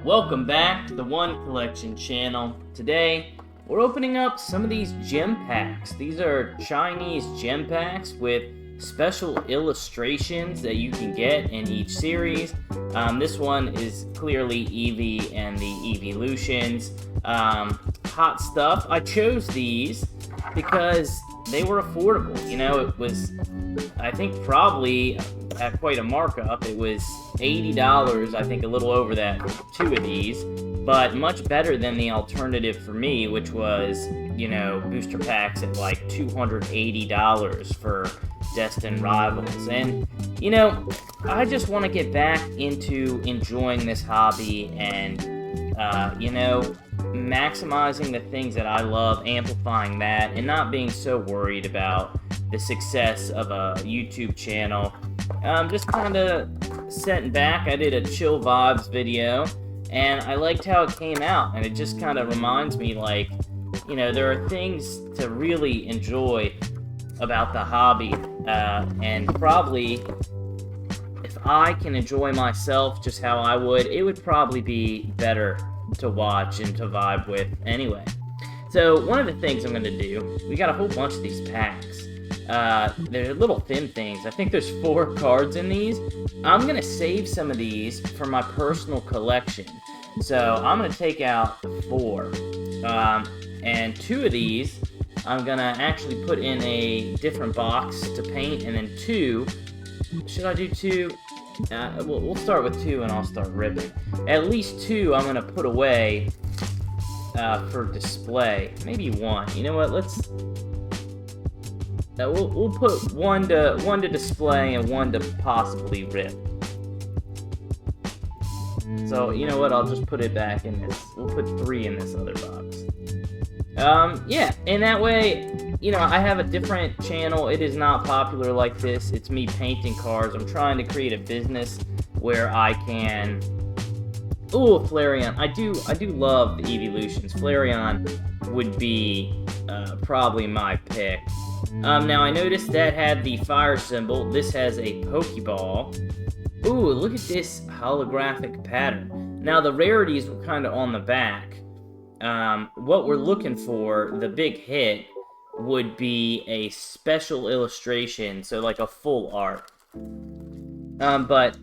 Welcome back to the One Collection channel. Today, we're opening up some of these gem packs. These are Chinese gem packs with special illustrations that you can get in each series. This one is clearly Eevee and the Eeveelutions. Hot stuff. I chose these because they were affordable. You know, it was, I think, probably at quite a markup. It was $80, I think a little over that for two of these, but much better than the alternative for me, which was, you know, booster packs at like $280 for Destined Rivals. And, you know, I just want to get back into enjoying this hobby and, you know, maximizing the things that I love, amplifying that, and not being so worried about the success of a YouTube channel. Just kind of sitting back. I did a chill vibes video, and I liked how it came out, and it just kind of reminds me, like, you know, there are things to really enjoy about the hobby, and probably if I can enjoy myself just how I would, it would probably be better to watch and to vibe with anyway. So one of the things I'm going to do, we got a whole bunch of these packs. They're little thin things. I think there's 4 cards in these. I'm going to save some of these for my personal collection. So I'm going to take out 4. And 2 of these I'm going to actually put in a different box to paint. And then 2, should I do 2? We'll start with 2 and I'll start ripping. At least 2 I'm going to put away for display. Maybe 1. You know what? Let's... we'll put one to display and 1 to possibly rip. So, you know what, I'll just put it back in this. We'll put 3 in this other box. Yeah, and that way, you know, I have a different channel. It is not popular like this. It's me painting cards. I'm trying to create a business where I can... Ooh, Flareon. I do love the Eeveelutions. Flareon would be probably my pick. Now I noticed that had the fire symbol. This has a Pokeball. Ooh, look at this holographic pattern. Now the rarities were kind of on the back. What we're looking for, the big hit, would be a special illustration, so like a full art. But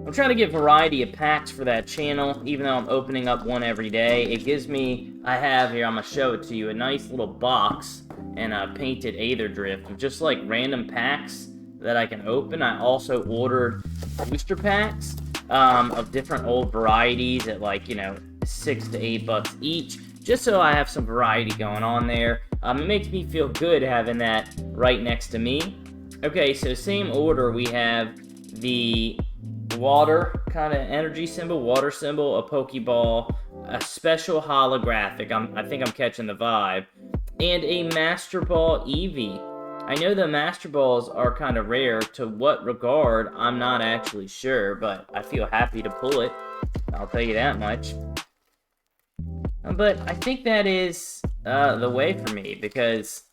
I'm trying to get variety of packs for that channel, even though I'm opening up one every day. It gives me, I have here, I'm going to show it to you, a nice little box and a painted Aether Drift of just like random packs that I can open. I also ordered booster packs of different old varieties at like, you know, $6 to $8 each, just so I have some variety going on there. It makes me feel good having that right next to me. Okay, so same order, we have the water kind of energy symbol, water symbol, a Pokeball, a special holographic, I think I'm catching the vibe, and a Master Ball Eevee. I know the Master Balls are kind of rare. To what regard, I'm not actually sure, but I feel happy to pull it. I'll tell you that much. But I think that is the way for me, because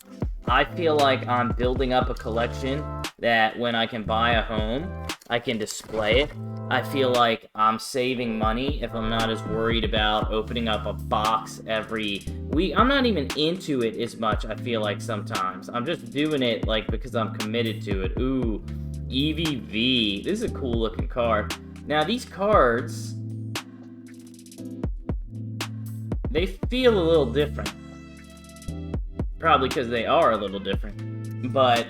I feel like I'm building up a collection that when I can buy a home, I can display it. I feel like I'm saving money if I'm not as worried about opening up a box every week. I'm not even into it as much, I feel like sometimes. I'm just doing it like because I'm committed to it. Ooh, EVV. This is a cool looking card. Now these cards, they feel a little different. Probably because they are a little different. But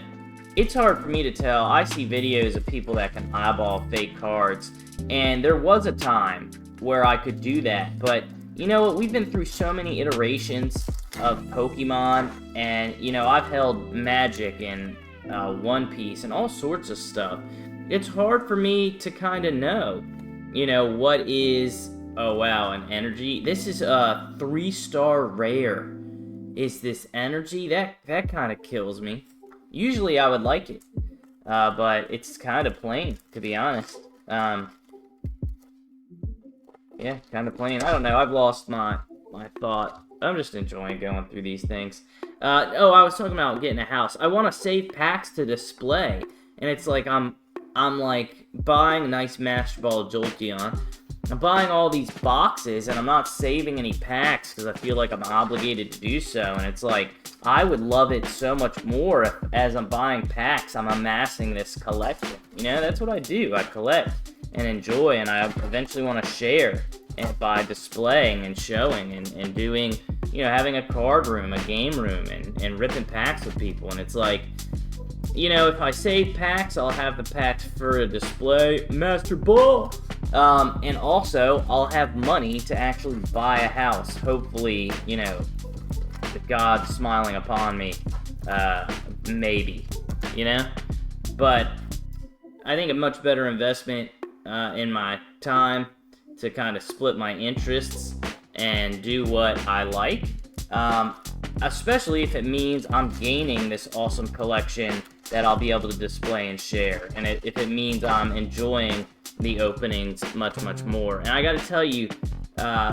it's hard for me to tell. I see videos of people that can eyeball fake cards, and there was a time where I could do that, but you know what, we've been through so many iterations of Pokemon, and you know, I've held Magic and One Piece and all sorts of stuff. It's hard for me to kind of know, you know, what is, oh wow, an energy. This is a 3-star rare. Is this energy? That kind of kills me. Usually I would like it, but it's kind of plain, to be honest. Yeah, kind of plain. I don't know, I've lost my thought. I'm just enjoying going through these things. Oh, I was talking about getting a house. I want to save packs to display, and it's like I'm like buying a nice Master Ball Jolteon, I'm buying all these boxes and I'm not saving any packs because I feel like I'm obligated to do so. And it's like, I would love it so much more if, as I'm buying packs, I'm amassing this collection. You know, that's what I do. I collect and enjoy, and I eventually want to share and by displaying and showing and doing, you know, having a card room, a game room, and ripping packs with people. And it's like, you know, if I save packs, I'll have the packs for a display, Master Ball, and also I'll have money to actually buy a house. Hopefully, you know, the God smiling upon me, maybe, you know. But I think a much better investment in my time to kind of split my interests and do what I like, especially if it means I'm gaining this awesome collection that I'll be able to display and share, and if it means I'm enjoying the openings much more. And I gotta tell you,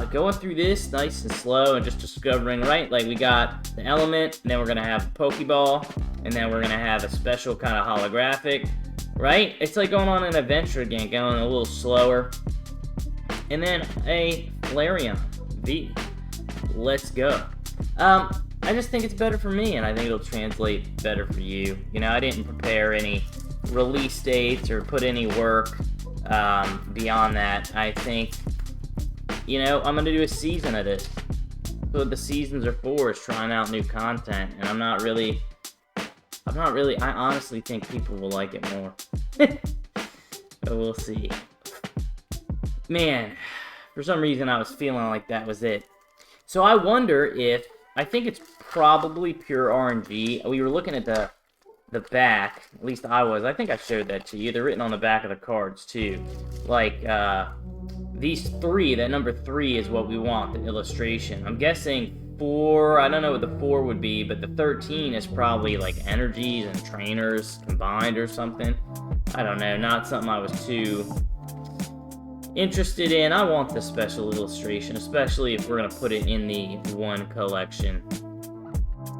going through this nice and slow and just discovering, right, like we got the element, and then we're gonna have Pokeball, and then we're gonna have a special kind of holographic, right? It's like going on an adventure again, going a little slower. And then a Flareon V. Let's go. I just think it's better for me, and I think it'll translate better for you. You know, I didn't prepare any release dates or put any work beyond that. I think, you know, I'm going to do a season of this. That's what the seasons are for, is trying out new content. And I honestly think people will like it more. But we'll see. Man, for some reason I was feeling like that was it. So I wonder if, I think it's probably pure RNG. We were looking at the back, at least I was. I think I showed that to you. They're written on the back of the cards too. Like, these three, that number 3 is what we want, the illustration. I'm guessing 4, I don't know what the 4 would be, but the 13 is probably like energies and trainers combined or something. I don't know, not something I was too interested in. I want the special illustration, especially if we're going to put it in the one collection.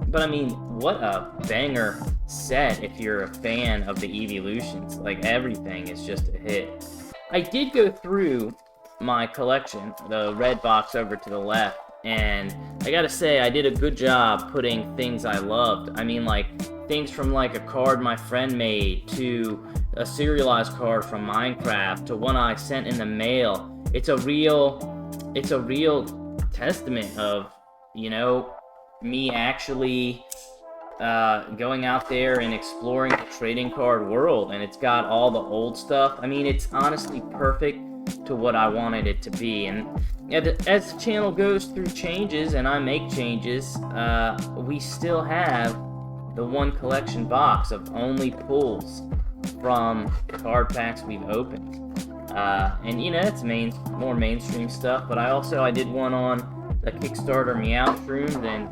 But I mean, what a banger set if you're a fan of the evolutions. Like, everything is just a hit. I did go through my collection, the red box over to the left, and I gotta say, I did a good job putting things I loved. I mean, like, things from like a card my friend made, to a serialized card from Minecraft, to one I sent in the mail. It's a real testament of, you know, me actually going out there and exploring the trading card world. And it's got all the old stuff. I mean, it's honestly perfect to what I wanted it to be. And as the channel goes through changes and I make changes, we still have the one collection box of only pulls from the card packs we've opened. And you know, it's more mainstream stuff, but I did one on the Kickstarter Meowth Shrooms, and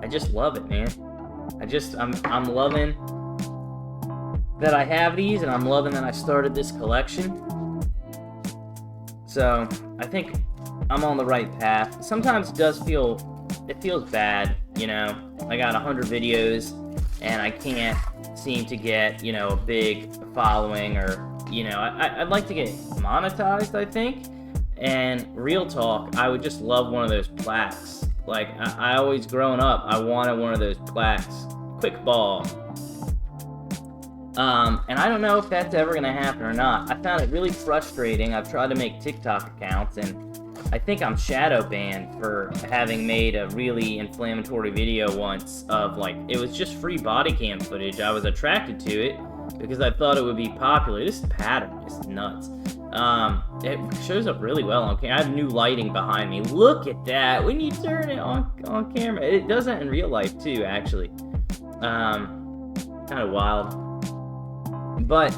I just love it, man. I'm loving that I have these, and I'm loving that I started this collection. So I think I'm on the right path. Sometimes it feels bad, you know. I got 100 videos and I can't seem to get, you know, a big following, or, you know, I'd like to get monetized, I think. And real talk, I would just love one of those plaques. Like, I always, growing up, I wanted one of those plaques. Quick ball. And I don't know if that's ever gonna happen or not. I found it really frustrating. I've tried to make TikTok accounts, and I think I'm shadow banned for having made a really inflammatory video once of, like, it was just free body cam footage. I was attracted to it because I thought it would be popular. This pattern is nuts. It shows up really well on camera. I have new lighting behind me. Look at that when you turn it on camera. It does that in real life too, actually. Kind of wild. But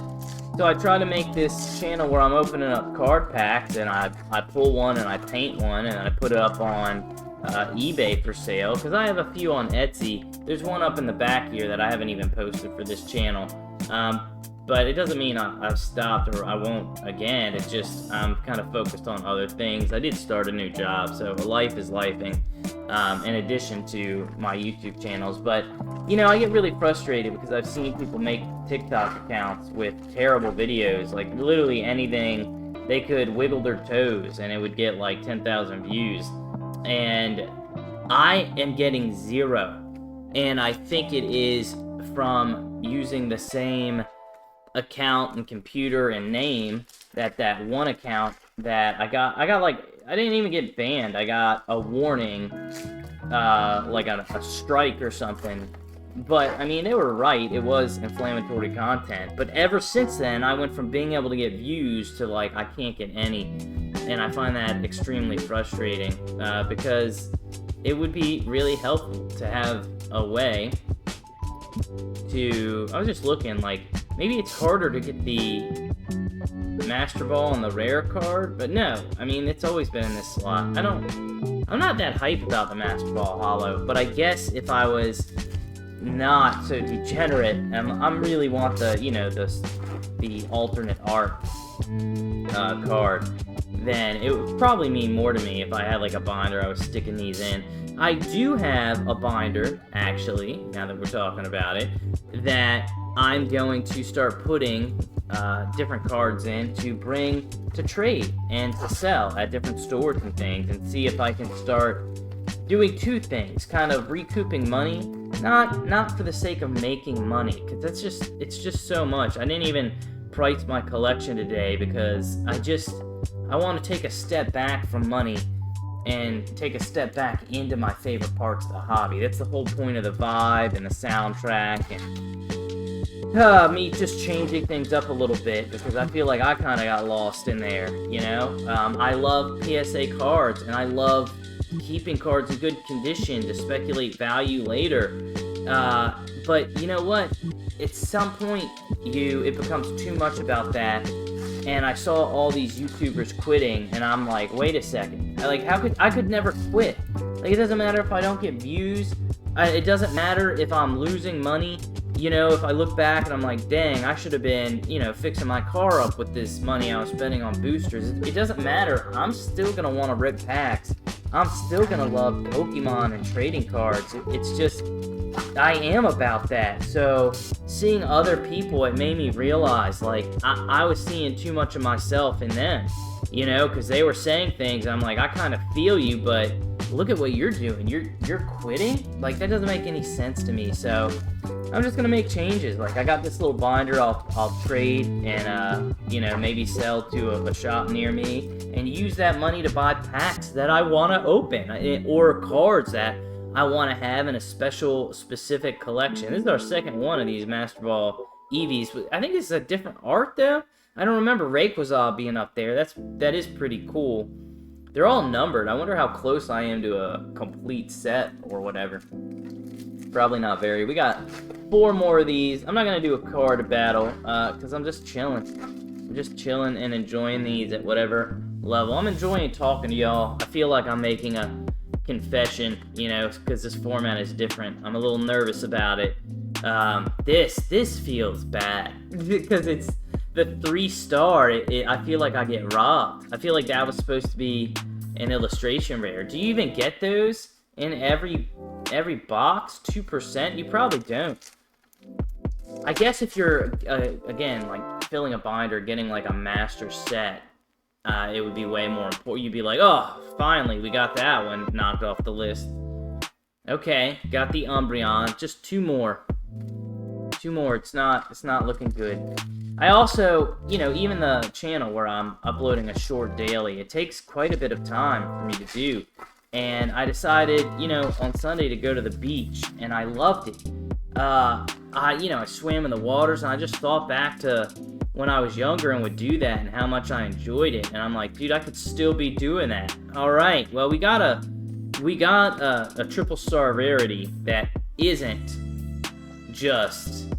so I try to make this channel where I'm opening up card packs, and I pull one and I paint one and I put it up on eBay for sale, because I have a few on Etsy. There's one up in the back here that I haven't even posted for this channel. But it doesn't mean I've stopped or I won't again. It's just I'm kind of focused on other things. I did start a new job, so life is lifing, in addition to my YouTube channels. But, you know, I get really frustrated because I've seen people make TikTok accounts with terrible videos, like literally anything they could wiggle their toes and it would get like 10,000 views. And I am getting 0. And I think it is from using the same account and computer and name that one account that I got like, I didn't even get banned. I got a warning, like a strike or something. But, I mean, they were right. It was inflammatory content. But ever since then, I went from being able to get views to, like, I can't get any. And I find that extremely frustrating, because it would be really helpful to have a way to... I was just looking, like, maybe it's harder to get the Master Ball on the rare card, but no. I mean, it's always been in this slot. I'm not that hyped about the Master Ball Holo, but I guess if I was not so degenerate, and I'm really want the, you know, the alternate art card, then it would probably mean more to me if I had like a binder I was sticking these in. I do have a binder, actually, now that we're talking about it, that I'm going to start putting different cards in to bring to trade and to sell at different stores and things, and see if I can start doing two things, kind of recouping money, not for the sake of making money, because it's just so much. I didn't even price my collection today because I want to take a step back from money and take a step back into my favorite parts of the hobby. That's the whole point of the vibe and the soundtrack and me just changing things up a little bit, because I feel like I kind of got lost in there, you know? I love PSA cards, and I love keeping cards in good condition to speculate value later. But you know what? At some point, it becomes too much about that. And I saw all these YouTubers quitting, and I'm like, wait a second. I could never quit. Like, it doesn't matter if I don't get views. It doesn't matter if I'm losing money. You know, if I look back and I'm like, dang, I should have been, you know, fixing my car up with this money I was spending on boosters. It doesn't matter. I'm still going to want to rip packs. I'm still going to love Pokemon and trading cards. It's just, I am about that. So, seeing other people, it made me realize, like, I was seeing too much of myself in them. You know, because they were saying things, I'm like, I kind of feel you, but look at what you're doing. You're quitting? Like, that doesn't make any sense to me. So, I'm just gonna make changes. Like, I got this little binder I'll trade and, you know, maybe sell to a shop near me and use that money to buy packs that I want to open, or cards that I want to have in a specific collection. This is our second one of these Master Ball Eevees. I think this is a different art, though. I don't remember Rayquaza being up there. That is pretty cool. They're all numbered. I wonder how close I am to a complete set or whatever. Probably not very. We got 4 more of these. I'm not going to do a card battle, because I'm just chilling. I'm just chilling and enjoying these at whatever level. I'm enjoying talking to y'all. I feel like I'm making a confession, you know, because this format is different. I'm a little nervous about it. This feels bad, because it's the 3-star. I feel like I get robbed. I feel like that was supposed to be an illustration rare. Do you even get those in every box? 2%? You probably don't. I guess if you're, again, like, filling a binder, getting, like, a master set, it would be way more important. You'd be like, oh, finally, we got that one knocked off the list. Okay, got the Umbreon. Just 2 more. 2 more. It's not looking good. I also, you know, even the channel where I'm uploading a short daily, it takes quite a bit of time for me to do. And I decided, you know, on Sunday to go to the beach, and I loved it. I swam in the waters, and I just thought back to when I was younger and would do that and how much I enjoyed it. And I'm like, dude, I could still be doing that. All right, well, we got a triple star rarity that isn't just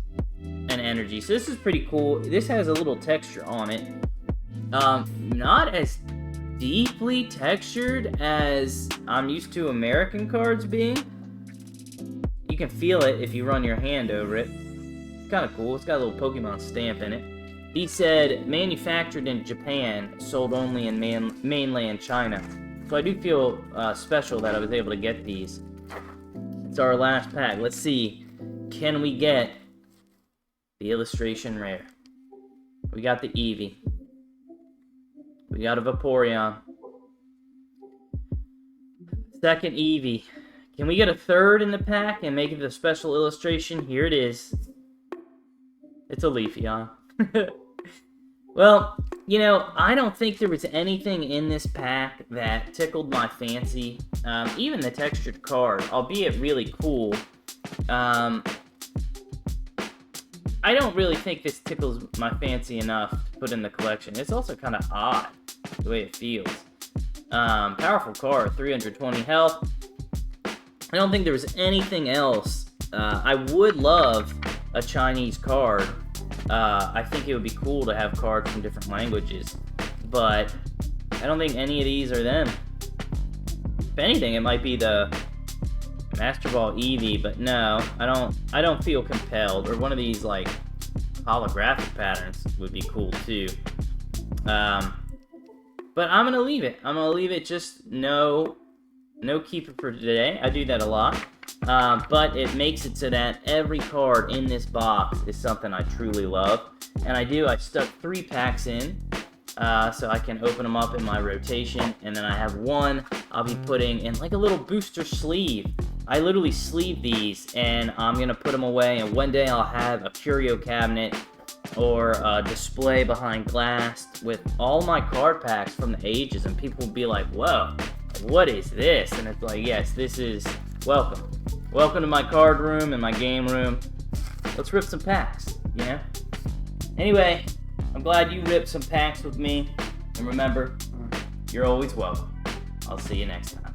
an energy. So this is pretty cool. This has a little texture on it. Not as deeply textured as I'm used to American cards being. You can feel it if you run your hand over it. It's kind of cool. It's got a little Pokemon stamp in it. He said, manufactured in Japan, sold only in mainland China. So I do feel special that I was able to get these. It's our last pack. Let's see. Can we get the illustration rare? We got the Eevee. We got a Vaporeon. Second Eevee. Can we get a third in the pack and make it a special illustration? Here it is. It's a Leafeon. Well, you know, I don't think there was anything in this pack that tickled my fancy. Even the textured card, albeit really cool. I don't really think this tickles my fancy enough to put in the collection. It's also kind of odd, the way it feels. Powerful card, 320 health. I don't think there was anything else. I would love a Chinese card. I think it would be cool to have cards from different languages, but I don't think any of these are them. If anything, it might be the Master Ball Eevee, but no, I don't feel compelled. Or one of these like holographic patterns would be cool too. But I'm gonna leave it. I'm gonna leave it. Just no keeper for today. I do that a lot. But it makes it so that every card in this box is something I truly love. And I stuck 3 packs in, so I can open them up in my rotation. And then I have one I'll be putting in like a little booster sleeve. I literally sleeve these, and I'm going to put them away. And one day I'll have a curio cabinet or a display behind glass with all my card packs from the ages. And people will be like, whoa, what is this? And it's like, yes, this is welcome. Welcome to my card room and my game room. Let's rip some packs, you know? Anyway, I'm glad you ripped some packs with me. And remember, you're always welcome. I'll see you next time.